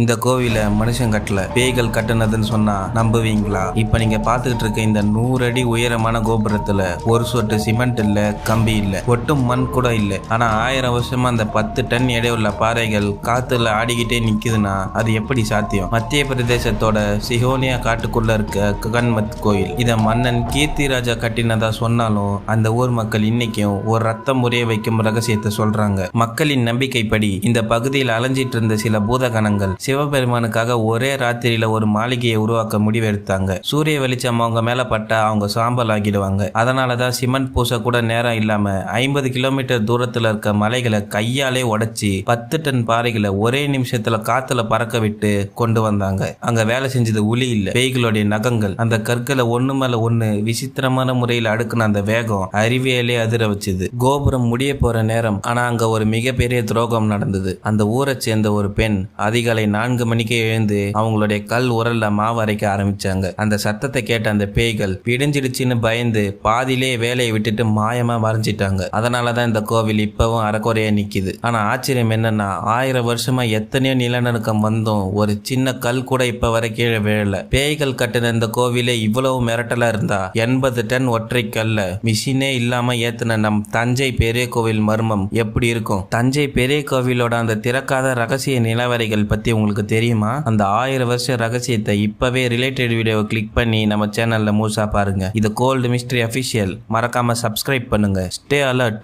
இந்த கோவில மனுஷன் கட்டல, பேய்கள் கட்டுனதுன்னு சொன்னா நம்புவீங்களா? இப்ப நீங்க பாத்துக்கிட்டு இருக்க இந்த 100 அடி உயரமான கோபுரத்துல ஒரு சொட்டு சிமெண்ட் இல்ல, கம்பி இல்ல, ஒட்டும் மண் கூட இல்ல. ஆனா 1000 வருஷமா அந்த 10 டன் எடையுள்ள பாறைகள் காத்துல ஆடிக்கிட்டே நிக்குதுன்னா அது எப்படி சாத்தியம்? மத்திய பிரதேசத்தோட சிஹோனியா காட்டுக்குள்ள இருக்க ககன்மத் கோயில். இத மன்னன் கீர்த்தி ராஜா கட்டினதா சொன்னாலும் அந்த ஊர் மக்கள் இன்னைக்கும் ஒரு ரத்தம் உரிய வைக்கும் ரகசியத்தை சொல்றாங்க. மக்களின் நம்பிக்கைப்படி இந்த பகுதியில் அலைஞ்சிட்டு இருந்த சில பூதகணங்கள் சிவபெருமானுக்காக ஒரே ராத்திரியில ஒரு மாளிகையை உருவாக்க முடிவெடுத்தாங்க. சூரிய வெளிச்சம் அவங்க மேல பட்டா அவங்க சாம்பல் ஆகிடுவாங்க. அதனாலதான் சிமெண்ட் பூச கூட நேரம் இல்லாம 50 கிலோமீட்டர் தூரத்துல இருக்க மலைகளை கையாலே உடைச்சி 10 டன் பாறைகளை ஒரே நிமிஷத்துல காத்துல பறக்க விட்டு கொண்டு வந்தாங்க. அங்க வேலை செஞ்சது உளி இல்ல, பேய்களுடைய நகங்கள். அந்த கற்களை ஒண்ணு மேல ஒண்ணு விசித்திரமான முறையில் அடுக்குன அந்த வேகம் அறிவியலே அதிர வச்சுது. கோபுரம் முடிய போற நேரம். ஆனா அங்க ஒரு மிகப்பெரிய துரோகம் நடந்தது. அந்த ஊரை சேர்ந்த ஒரு பெண் அதிகாலை 4 மணிக்கே எழுந்து அவங்களுடைய கல் உரல்ல மாவு அரைக்க ஆரம்பிச்சாங்க. அந்த சத்தத்தை கேட்ட அந்த பேய்கள் பிடிஞ்சிடுச்சுன்னு பயந்து பாதியிலே வேலையை விட்டுட்டு மாயமா மறைஞ்சிட்டாங்க. அதனாலதான் இந்த கோவில் இப்பவும் அறக்குறையா நிக்குது. ஆனா ஆச்சரியம் என்னன்னா 1000 வருஷமா எத்தனையோ நிலநடுக்கம் வந்தும் ஒரு சின்ன கல் கூட இப்ப வரை கீழே விழல. பேய்கள் கட்டின இந்த கோவிலே இவ்வளவு மிரட்டலா இருந்தா 80 டன் ஒற்றை கல்ல மிஷினே இல்லாம ஏத்துன நம் தஞ்சை பெரிய கோவில் மர்மம் எப்படி இருக்கும்? தஞ்சை பெரிய கோவிலோட அந்த திறக்காத ரகசிய நிலவரைகள் பத்தி உங்களுக்கு தெரியுமா? அந்த 1000 வருஷ ரகசியத்தை இப்பவே ரிலேட்டட் வீடியோவை கிளிக் பண்ணி நம்ம சேனல்ல முழுசா பாருங்க. இது கோல்டு மிஸ்ட்ரி அபிஷியல். மறக்காம சப்ஸ்கிரைப் பண்ணுங்க. Stay alert.